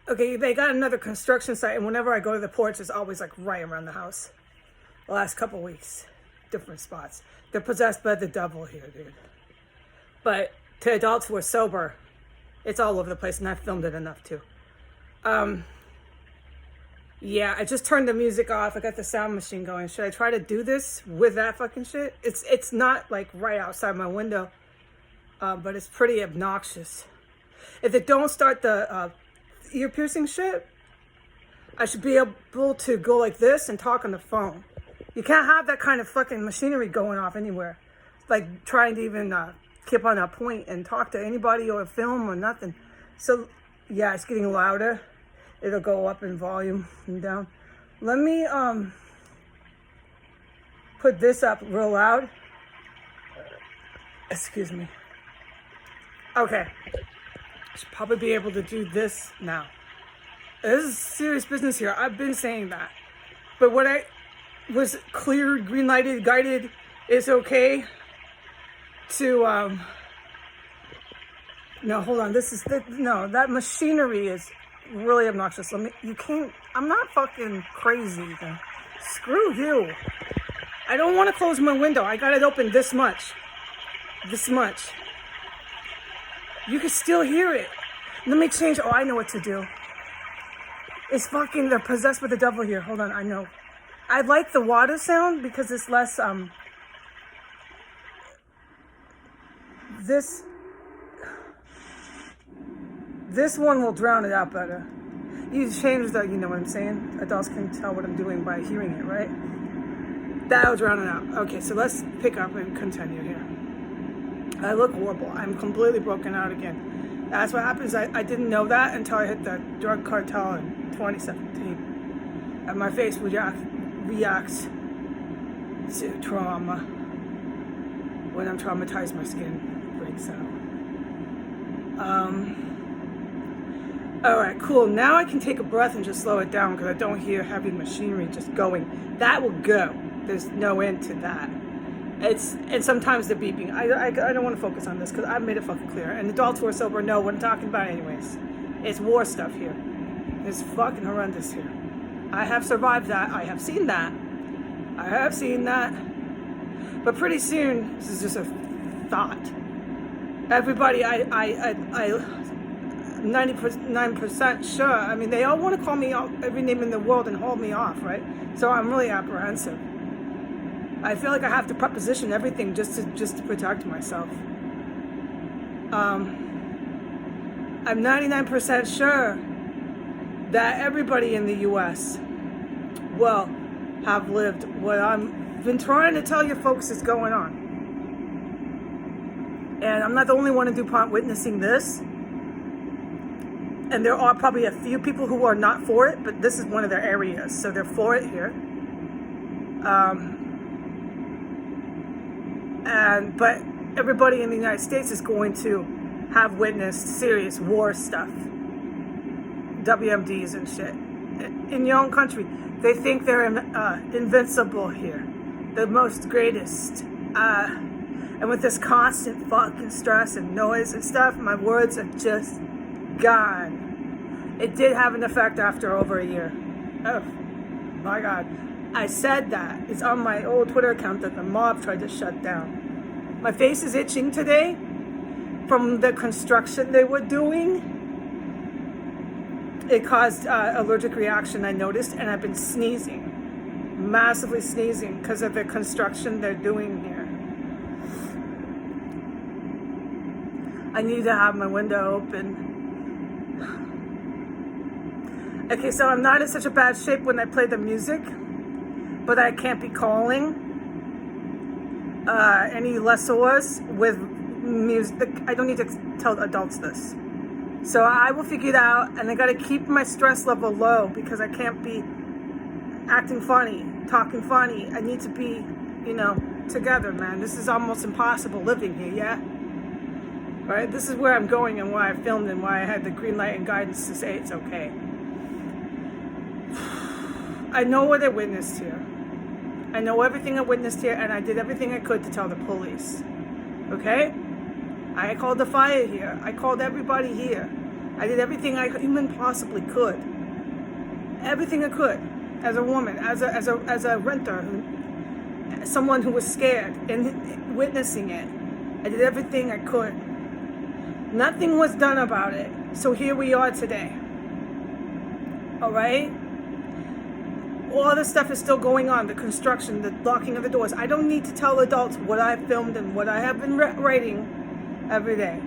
Okay, they got another construction site, and whenever I go to the porch, it's always like right around the house. The last couple weeks, different spots. They're possessed by the devil here, dude. But to adults who are sober, it's all over the place, and I filmed it enough too. Yeah, I just turned the music off. I got the sound machine going. Should I try to do this with that fucking shit? It's not like right outside my window, but it's pretty obnoxious. If it don't start the ear piercing shit, I should be able to go like this and talk on the phone. You can't have that kind of fucking machinery going off anywhere. Like trying to even keep on a point and talk to anybody or film or nothing. So yeah, it's getting louder. It'll go up in volume and down. Let me put this up real loud. Excuse me. Okay. Should probably be able to do this now. This is serious business here. I've been saying that. But what I was cleared, green lighted, guided, is okay to, no, hold on. No, that machinery is really obnoxious. I'm not fucking crazy then. Screw you. I don't want to close my window. I got it open this much. This much. You can still hear it. Let me change. Oh, I know what to do. It's fucking, they're possessed with the devil here. Hold on, I know. I like the water sound because it's less, this one will drown it out better. You change the, you know what I'm saying? Adults can tell what I'm doing by hearing it, right? That'll drown it out. Okay, so let's pick up and continue here. I look horrible. I'm completely broken out again. That's what happens. I didn't know that until I hit the drug cartel in 2017. And my face reacts to trauma. When I'm traumatized, my skin breaks out. Alright, cool. Now I can take a breath and just slow it down because I don't hear heavy machinery just going. That will go. There's no end to that. And sometimes the beeping. I don't want to focus on this because I've made it fucking clear. And adults who are sober know what I'm talking about anyways. It's war stuff here. It's fucking horrendous here. I have survived that. I have seen that. But pretty soon, this is just a thought. Everybody, I 99% sure. I mean, they all want to call me out every name in the world and hold me off, right? So I'm really apprehensive. I feel like I have to preposition everything just to protect myself. I'm 99% sure that everybody in the U.S. will have lived what I've been trying to tell you folks is going on. And I'm not the only one in DuPont witnessing this. And there are probably a few people who are not for it, but this is one of their areas, so they're for it here. But everybody in the United States is going to have witnessed serious war stuff, WMDs and shit. In your own country, they think they're invincible here, the most greatest. And with this constant fucking stress and noise and stuff, my words are just gone. It did have an effect after over a year. Oh my God. I said that. It's on my old Twitter account that the mob tried to shut down. My face is itching today from the construction they were doing. It caused allergic reaction, I noticed, and I've been sneezing. Massively sneezing because of the construction they're doing here. I need to have my window open. Okay, so I'm not in such a bad shape when I play the music, but I can't be calling any lessors with music. I don't need to tell adults this. So I will figure it out, and I gotta keep my stress level low because I can't be acting funny, talking funny. I need to be, together, man. This is almost impossible living here, yeah? Right? This is where I'm going and why I filmed and why I had the green light and guidance to say it's okay. I know what I witnessed here. I know everything I witnessed here, and I did everything I could to tell the police. Okay? I called the fire here. I called everybody here. I did everything I even possibly could. Everything I could, as a woman, as a renter, someone who was scared and witnessing it. I did everything I could. Nothing was done about it. So here we are today. All right? All this stuff is still going on. The construction, the locking of the doors. I don't need to tell adults what I filmed and what I have been writing every day.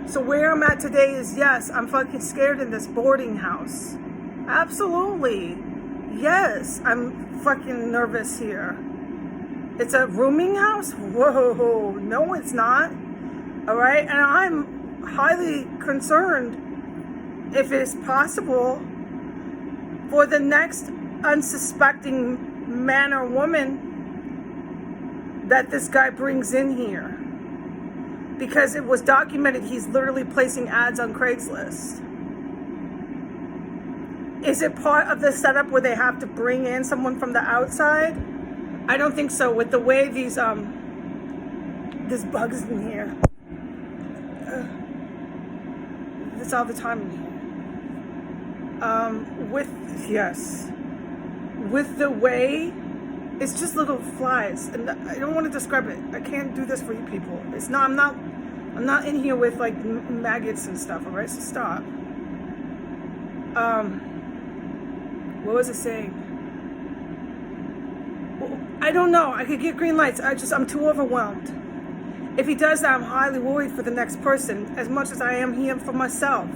So where I'm at today is, yes, I'm fucking scared in this boarding house. Absolutely. Yes, I'm fucking nervous here. It's a rooming house? Whoa, no it's not. All right, and I'm highly concerned if it's possible for the next unsuspecting man or woman that this guy brings in here. Because it was documented he's literally placing ads on Craigslist. Is it part of the setup where they have to bring in someone from the outside? I don't think so. With the way these there's bugs in here. It's all the time in here. With the way, it's just little flies, and I don't want to describe it. I can't do this for you people. It's not. I'm not in here with like maggots and stuff. All right, so stop. What was I saying? Well, I don't know. I could get green lights. I'm too overwhelmed. If he does that, I'm highly worried for the next person, as much as I am here for myself.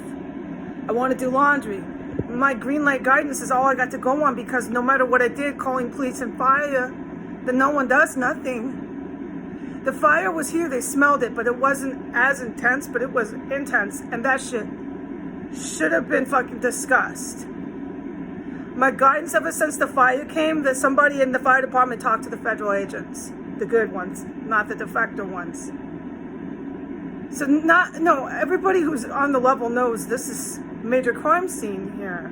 I want to do laundry. My green light guidance is all I got to go on, because no matter what I did, calling police and fire, then no one does nothing. The fire was here, they smelled it, but it wasn't as intense, but it was intense, and that shit should have been fucking discussed. My guidance ever since the fire came, that somebody in the fire department talked to the federal agents, the good ones, not the defector ones. So everybody who's on the level knows this is major crime scene here.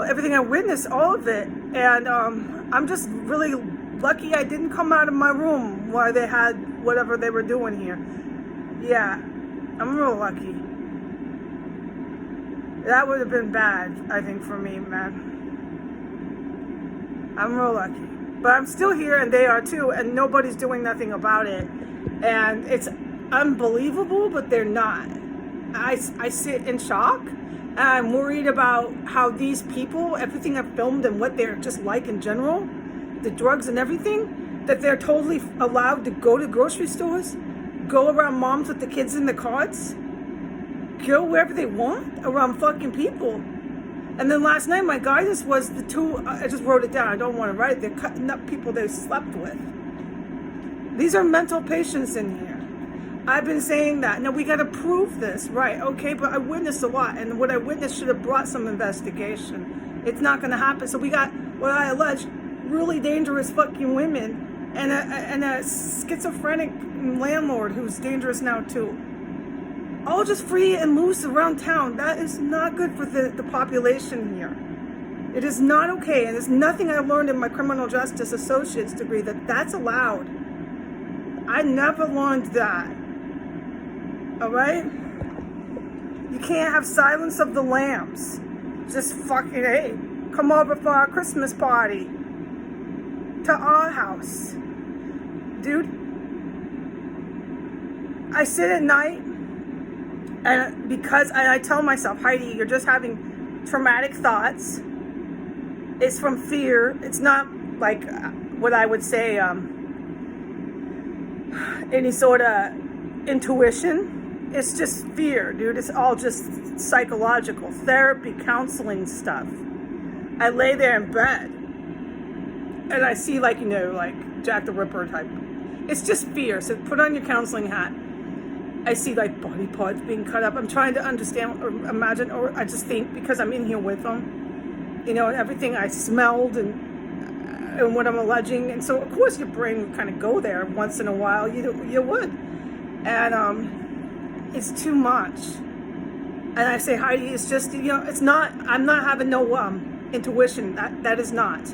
Everything I witnessed, all of it, and I'm just really lucky I didn't come out of my room while they had whatever they were doing here. Yeah, I'm real lucky. That would have been bad, I think, for me, man. I'm real lucky. But I'm still here, and they are too, and nobody's doing nothing about it. And it's unbelievable, but they're not. I sit in shock, and I'm worried about how these people, everything I've filmed and what they're just like in general, the drugs and everything, that they're totally allowed to go to grocery stores, go around moms with the kids in the carts, go wherever they want around fucking people. And then last night, my guidance was the two, I just wrote it down, I don't want to write it, they're cutting up people they slept with. These are mental patients in here. I've been saying that. Now, we got to prove this, right? Okay, but I witnessed a lot, and what I witnessed should have brought some investigation. It's not going to happen. So we got, what I allege, really dangerous fucking women, and a schizophrenic landlord who's dangerous now too. All just free and loose around town. That is not good for the population here. It is not okay, and there's nothing I learned in my criminal justice associate's degree that's allowed. I never learned that. All right? You can't have Silence of the Lambs. Just fucking, hey, come over for our Christmas party to our house. Dude, I sit at night, and because I tell myself, Heidi, you're just having traumatic thoughts. It's from fear. It's not like what I would say, any sort of intuition. It's just fear, dude. It's all just psychological therapy, counseling stuff. I lay there in bed and I see, like Jack the Ripper type. It's just fear. So put on your counseling hat. I see like body parts being cut up. I'm trying to understand or imagine, or I just think, because I'm in here with them, and everything I smelled and what I'm alleging. And so of course your brain would kind of go there once in a while. You would. And it's too much. And I say, Heidi, it's just, it's not, I'm not having no intuition. That is not.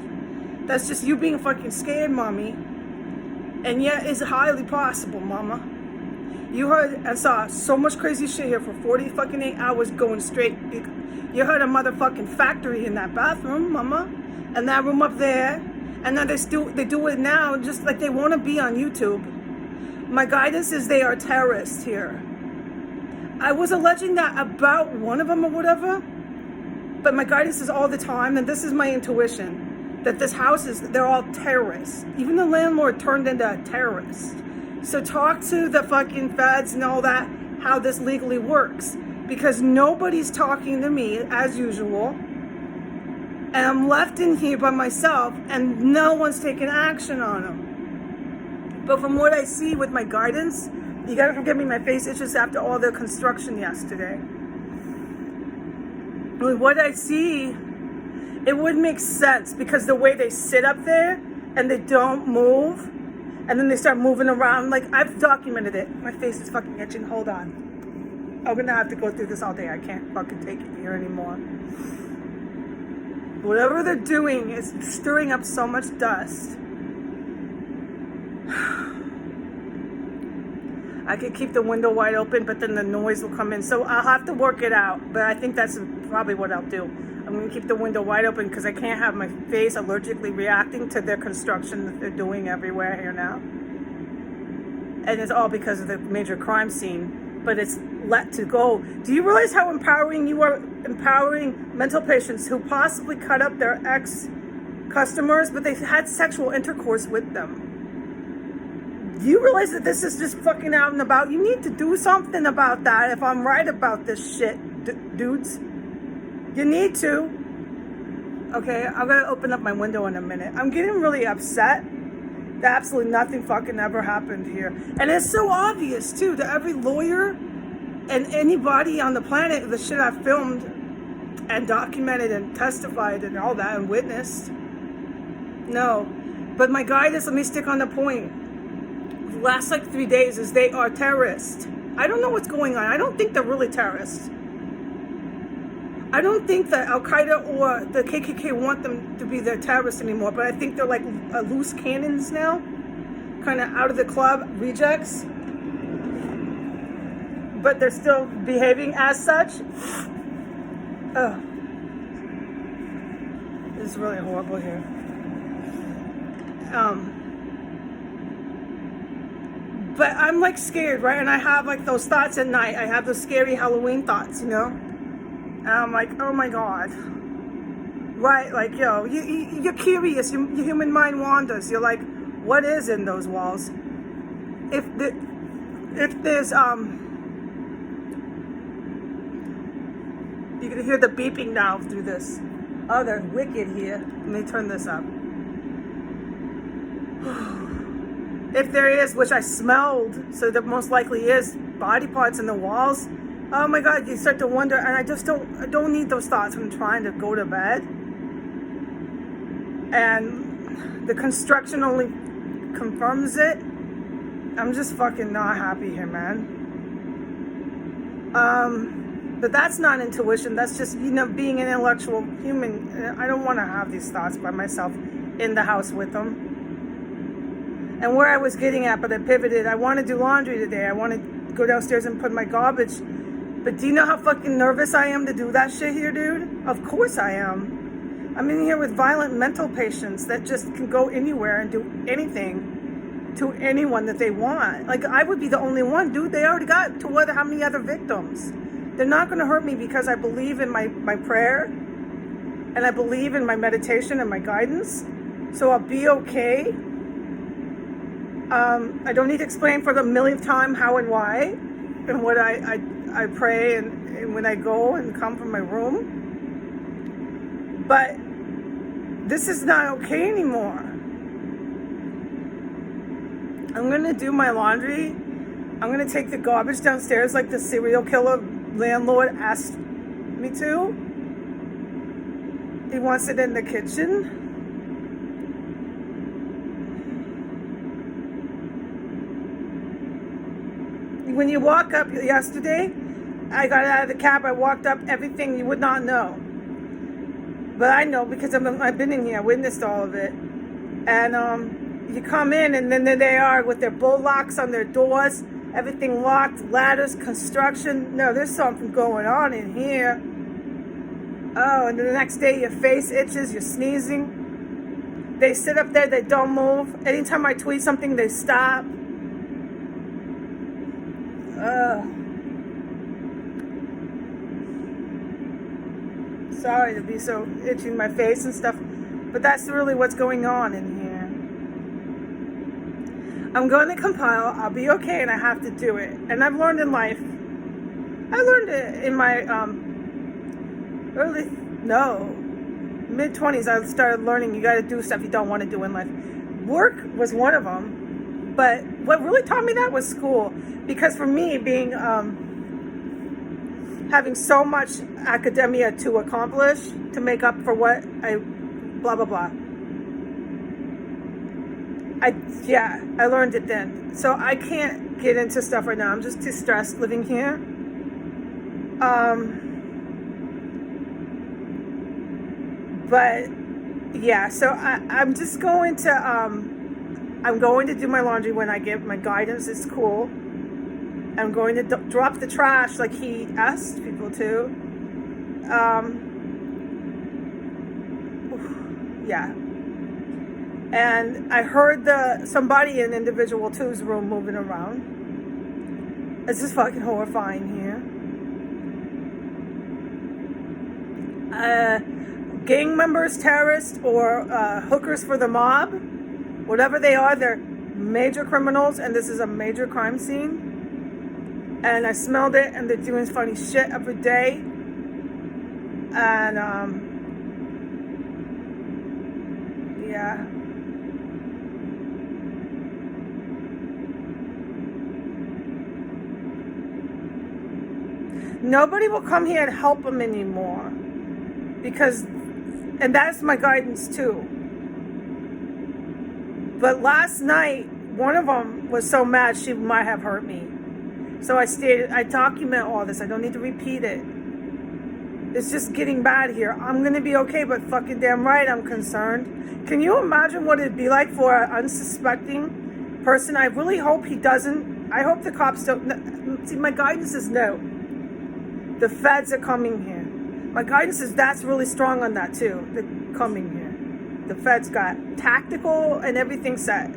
That's just you being fucking scared, mommy. And yet it's highly possible, mama. You heard and saw so much crazy shit here for 40 fucking 8 hours going straight. You heard a motherfucking factory in that bathroom, mama. And that room up there. And then they do it now just like they want to be on YouTube. My guidance is they are terrorists here. I was alleging that about one of them or whatever. But my guidance is all the time, and this is my intuition, that this house they're all terrorists. Even the landlord turned into a terrorist. So talk to the fucking feds and all that, how this legally works. Because nobody's talking to me, as usual. And I'm left in here by myself, and no one's taking action on them. But from what I see with my guidance, you gotta forgive me, my face itches after all the construction yesterday. With what I see, it would make sense because the way they sit up there and they don't move, and then they start moving around. Like, I've documented it. My face is fucking itching. Hold on. I'm gonna have to go through this all day. I can't fucking take it here anymore. Whatever they're doing is stirring up so much dust. I could keep the window wide open, but then the noise will come in. So I'll have to work it out. But I think that's probably what I'll do. I'm going to keep the window wide open because I can't have my face allergically reacting to their construction that they're doing everywhere here now. And it's all because of the major crime scene. But it's let to go. Do you realize how empowering you are, empowering mental patients who possibly cut up their ex-customers, but they've had sexual intercourse with them? Do you realize that this is just fucking out and about? You need to do something about that if I'm right about this shit, dudes. You need to. Okay, I'm gonna open up my window in a minute. I'm getting really upset that absolutely nothing fucking ever happened here. And it's so obvious, too, to every lawyer and anybody on the planet, the shit I've filmed and documented and testified and all that and witnessed. No. But my guidance, let me stick on the point. The last 3 days is they are terrorists. I don't know what's going on. I don't think they're really terrorists. I don't think that Al-Qaeda or the KKK want them to be their terrorists anymore, but I think they're like loose cannons now, kind of out of the club, rejects. But they're still behaving as such. Ugh. This is really horrible here. But I'm scared, right? And I have those thoughts at night. I have those scary Halloween thoughts, you know? And I'm like, oh my God. Right, you're curious. Your human mind wanders. You're like, what is in those walls? If there's, you can hear the beeping now through this. Oh, they're wicked here. Let me turn this up. If there is, which I smelled, so there most likely is body parts in the walls. Oh my God, you start to wonder, and I don't need those thoughts when I'm trying to go to bed. And the construction only confirms it. I'm just fucking not happy here, man. But that's not intuition. That's just, being an intellectual human. I don't want to have these thoughts by myself in the house with them. And where I was getting at, but I pivoted. I want to do laundry today. I want to go downstairs and put my garbage. But do you know how fucking nervous I am to do that shit here, dude? Of course I am. I'm in here with violent mental patients that just can go anywhere and do anything to anyone that they want. I would be the only one, dude. They already got how many other victims? They're not going to hurt me because I believe in my prayer. And I believe in my meditation and my guidance. So I'll be okay. I don't need to explain for the millionth time how and why and what I pray and when I go and come from my room. But this is not okay anymore. I'm going to do my laundry. I'm going to take the garbage downstairs like the serial killer landlord asked me to. He wants it in the kitchen. When you walk up yesterday, I got out of the cab, I walked up, everything you would not know. But I know because I've been in here, I witnessed all of it. And you come in and then there they are with their bull locks on their doors, Everything locked, ladders, construction. No, there's something going on in here. Oh, and then the next day your face itches, you're sneezing. They sit up there, they don't move. Anytime I tweet something, they stop. Sorry to be so itchy in my face and stuff, but that's really what's going on in here. I'm going to compile. I'll be okay, and I have to do it. And I've learned in life. I learned it in my mid-20s. I started learning you got to do stuff you don't want to do in life. Work was one of them, but what really taught me that was school. Because for me, being having so much academia to accomplish to make up for what I blah blah blah. I learned it then. So I can't get into stuff right now. I'm just too stressed living here. But yeah, so I'm just going to I'm going to do my laundry when I get my guidance. It's cool. I'm going to drop the trash like he asked people to. Yeah. And I heard somebody in Individual 2's room moving around. It's just fucking horrifying here. Gang members, terrorists, or hookers for the mob, whatever they are, they're major criminals, and this is a major crime scene. And I smelled it, and they're doing funny shit every day. And yeah. Nobody will come here and help them anymore. Because, and that's my guidance too. But last night, one of them was so mad she might have hurt me. So I document all this. I don't need to repeat it. It's just getting bad here. I'm going to be okay, but fucking damn right I'm concerned. Can you imagine what it'd be like for an unsuspecting person? I really hope he doesn't. I hope the cops don't. See, my guidance is no. The feds are coming here. My guidance is that's really strong on that too. They're coming here. The feds got tactical and everything set.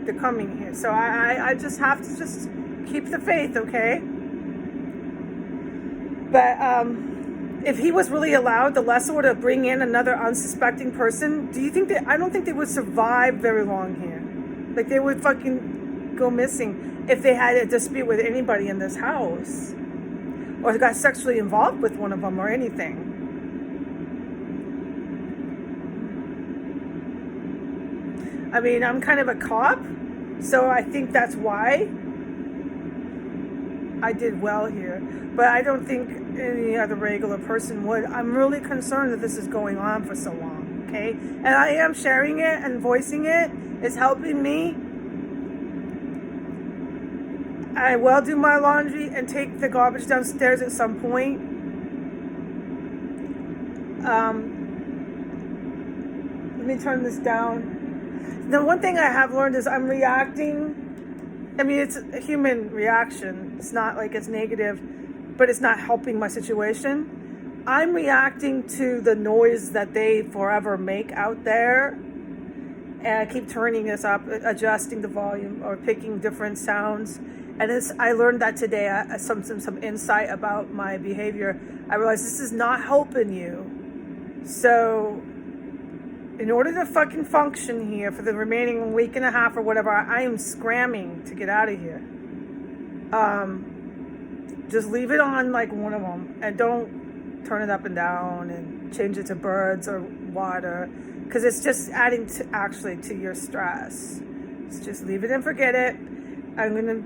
They're coming here. So I just have to just keep the faith, okay? But if he was really allowed, the lessor, to bring in another unsuspecting person, do you think I don't think they would survive very long here. Like, they would fucking go missing if they had a dispute with anybody in this house. Or got sexually involved with one of them or anything. I mean, I'm kind of a cop, so I think that's why I did well here. But I don't think any other regular person would. I'm really concerned that this is going on for so long, okay? And I am sharing it and voicing it. It's helping me. I will do my laundry and take the garbage downstairs at some point. Let me turn this down. The one thing I have learned is I'm reacting. I mean, it's a human reaction. It's not like it's negative, but it's not helping my situation. I'm reacting to the noise that they forever make out there. And I keep turning this up, adjusting the volume or picking different sounds. And I learned that today, some insight about my behavior. I realized this is not helping you. So, in order to fucking function here for the remaining week and a half or whatever, I am scramming to get out of here. Just leave it on like one of them. And don't turn it up and down and change it to birds or water. Because it's just adding to your stress. So just leave it and forget it. I'm going to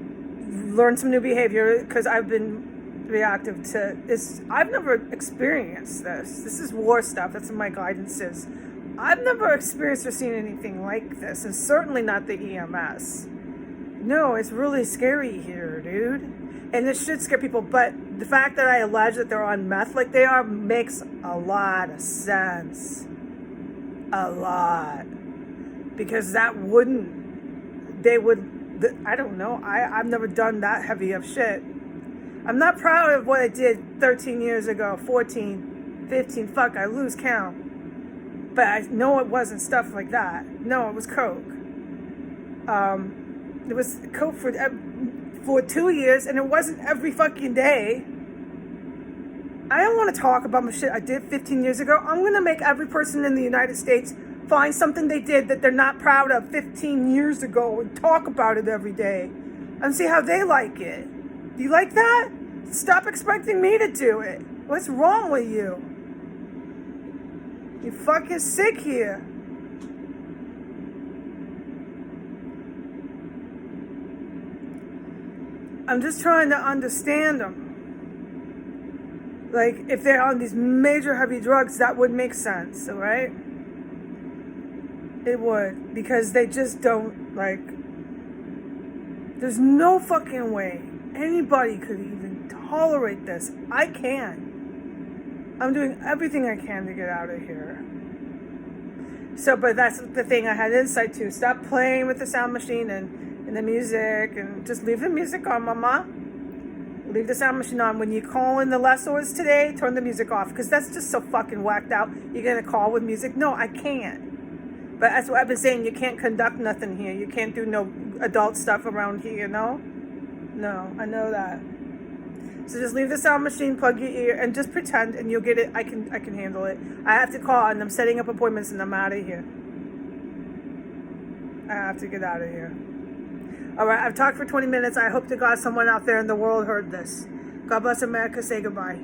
learn some new behavior because I've been reactive to this. I've never experienced this. This is war stuff. That's what my guidance is. I've never experienced or seen anything like this, and certainly not the EMS. No, it's really scary here, dude. And it should scare people, but the fact that I allege that they're on meth like they are makes a lot of sense. A lot. Because they would I don't know. I've never done that heavy of shit. I'm not proud of what I did 13 years ago, 14, 15. Fuck, I lose count. But I know it wasn't stuff like that. No, it was coke. It was coke for 2 years, and it wasn't every fucking day. I don't want to talk about my shit I did 15 years ago. I'm going to make every person in the United States find something they did that they're not proud of 15 years ago and talk about it every day and see how they like it. Do you like that? Stop expecting me to do it. What's wrong with you? You fucking sick here. I'm just trying to understand them. Like, if they're on these major heavy drugs, that would make sense, all right? It would, because they just don't, like, there's no fucking way anybody could even tolerate this. I can. I'm doing everything I can to get out of here. So, but that's the thing I had insight to. Stop playing with the sound machine and the music, and just leave the music on, mama. Leave the sound machine on. When you call in the lessors today, turn the music off, because that's just so fucking whacked out. You're going to call with music? No, I can't. But that's what I've been saying. You can't conduct nothing here. You can't do no adult stuff around here, no? No, I know that. So just leave the sound machine, plug your ear, and just pretend, and you'll get it. I can handle it. I have to call, and I'm setting up appointments, and I'm out of here. I have to get out of here. All right, I've talked for 20 minutes. I hope to God someone out there in the world heard this. God bless America. Say goodbye.